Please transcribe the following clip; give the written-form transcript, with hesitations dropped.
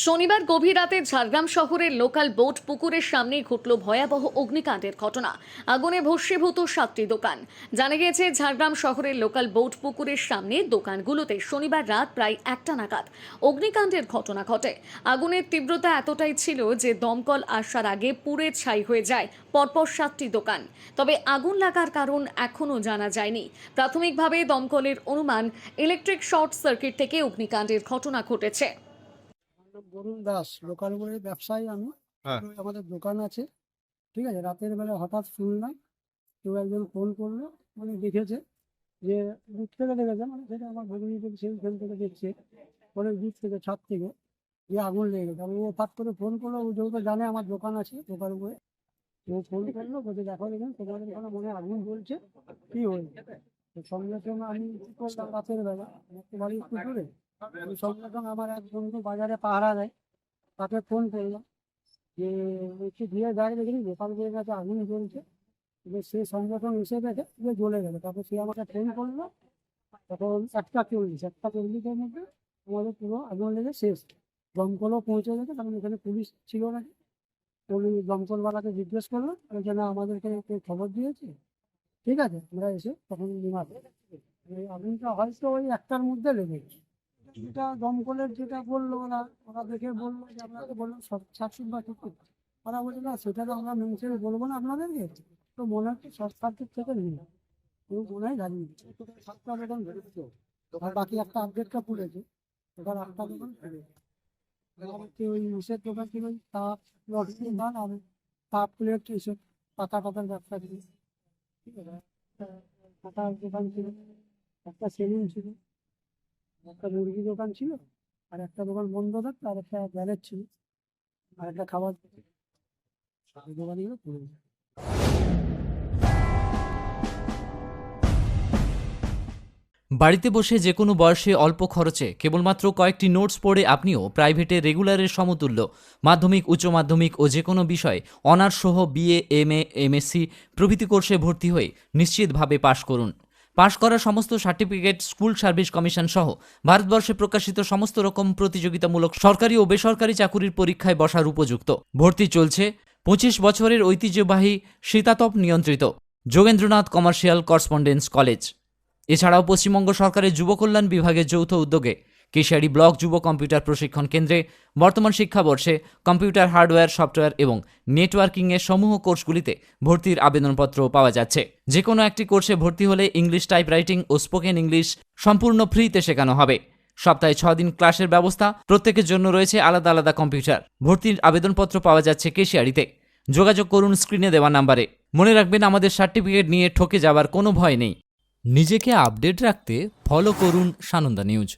শনিবার গভীর রাতে ঝাড়গ্রাম শহরের লোকাল বোট পুকুরের সামনে ঘটল ভয়াবহ অগ্নিকাণ্ডের ঘটনা। আগুনে ভস্মীভূত 7টি দোকান। জানা গিয়েছে, ঝাড়গ্রাম শহরের লোকাল বোট পুকুরের সামনে দোকানগুলোতে শনিবার রাত প্রায় 1টা নাগাদ অগ্নিকাণ্ডের ঘটনা ঘটে। আগুনের তীব্রতা এতটাই ছিল যে দমকল আসার আগে পুড়ে ছাই হয়ে যায় পরপর 7টি দোকান। তবে আগুন লাগার কারণ এখনও জানা যায়নি। প্রাথমিকভাবে দমকলের অনুমান, ইলেকট্রিক শর্ট সার্কিট থেকে অগ্নিকাণ্ডের ঘটনা ঘটেছে। বরুণ দাস, লোকাল বলে ব্যবসায়ী আমি। আমাদের দোকান আছে, ঠিক আছে। রাতের বেলা হঠাৎ শুনলাম কেউ একজন ফোন করলো, মানে দেখেছে যে দূর থেকে দেখেছে, মানে সেটা আমার ভগিনী সেইখান থেকে দেখছে অনেক দূর থেকে, ছাদ থেকে, যে আগুন লেগে গেছে। আমি ও ফাট করে ফোন করলো, ও যেহেতু জানে আমার দোকান আছে, দোকান উপরে ও ফোন করলো, বলছে দেখো দেখুন তোমাদের ওখানে মনে হয় আগুন জ্বলছে, কি হয়েছে। তো সঙ্গে সঙ্গে আমি কি করলাম, রাতের বেলা আমার তো বাড়ি একটু দূরে, আমি সঙ্গে সঙ্গে আমার এক বন্ধু বাজারে পাহারা দেয়, তাকে ফোন করলাম যে একটু দিয়ে যায়, দেখিনি দোকান করে গেছে আগুন জ্বলছে। যে সে সঙ্গে সঙ্গে এসে দেখে যে জ্বলে গেছে। তারপর সে আমাকে ফোন করলো, তখন 1:40-1:40-এর মধ্যে আমাদের পুরো আগুন লেগে শেষ। দমকলও পৌঁছে গেছে, কারণ এখানে পুলিশ ছিল নাকি। পুলিশ দমকলওয়ালাকে জিজ্ঞেস করলো, যে না আমাদেরকে কেউ খবর দিয়েছে, ঠিক আছে। আমরা এসে তখন নিমাতে এই আগুনটা হয়তো ওই 1টার মধ্যে লেগেছে। যেটা দমকলের যেটা বললো ওরা দেখে বললো যে আপনাকে বললো সার্কিট বা কিছু। ওরা বলছে না, সেটা তো আমরা মেনশন বলবো না আপনাদেরকে, তো মনে হচ্ছে শর্ট সার্কিট থেকে নিয়ে কেউ মনে হয় জানিয়ে দিচ্ছে। 7টা দোকান ধরেছে, আর বাকি একটা আপডেটটা পড়েছে, ওখানে 8টা দোকান ধরেছে। হচ্ছে ওই ইসের দোকান ছিল, ওই তাপ লটারির দোকান, আর কাপ প্লেট এসব পাতা পাতার ব্যবসা ছিল, ঠিক আছে। একটা পাতার দোকান ছিল, একটা সেলুন ছিল, একটা মুরগি দোকান ছিল, আর একটা দোকান বন্ধ থাকতো, আর একটা গ্যারেজ ছিল, আর একটা খাবার দোকানগুলো খুলে যায়। বাড়িতে বসে যে কোনো বয়সে অল্প খরচে কেবলমাত্র কয়েকটি নোটস পড়ে আপনিও প্রাইভেটে রেগুলারের সমতুল্য মাধ্যমিক, উচ্চ মাধ্যমিক ও যে কোনো বিষয় অনার্স সহ বিএ, এমএ, এমএসসি প্রভৃতি কোর্সে ভর্তি হয়ে নিশ্চিতভাবে পাশ করুন। পাশ করা সমস্ত সার্টিফিকেট স্কুল সার্ভিস কমিশন সহ ভারতবর্ষে প্রকাশিত সমস্ত রকম প্রতিযোগিতামূলক সরকারি ও বেসরকারি চাকুরির পরীক্ষায় বসার উপযুক্ত। ভর্তি চলছে 25 বছরের ঐতিহ্যবাহী শীতাতপ নিয়ন্ত্রিত যোগেন্দ্রনাথ কমার্শিয়াল করসপন্ডেন্স কলেজ। এছাড়াও পশ্চিমবঙ্গ সরকারের যুব কল্যাণ বিভাগের যৌথ উদ্যোগে কেশিয়ারি ব্লক যুব কম্পিউটার প্রশিক্ষণ কেন্দ্রে বর্তমান শিক্ষাবর্ষে কম্পিউটার হার্ডওয়্যার, সফটওয়্যার এবং নেটওয়ার্কিংয়ের সমূহ কোর্সগুলিতে ভর্তির আবেদনপত্র পাওয়া যাচ্ছে। যে কোনো একটি কোর্সে ভর্তি হলে ইংলিশ টাইপরাইটিং ও স্পোকেন ইংলিশ সম্পূর্ণ ফ্রিতে শেখানো হবে। সপ্তাহে 6 দিন ক্লাসের ব্যবস্থা, প্রত্যেকের জন্য রয়েছে আলাদা আলাদা কম্পিউটার। ভর্তির আবেদনপত্র পাওয়া যাচ্ছে কেশিয়ারিতে। যোগাযোগ করুন স্ক্রিনে দেওয়া নাম্বারে। মনে রাখবেন, আমাদের সার্টিফিকেট নিয়ে ঠকে যাওয়ার কোনো ভয় নেই। নিজেকে আপডেট রাখতে ফলো করুন সানন্দা নিউজ।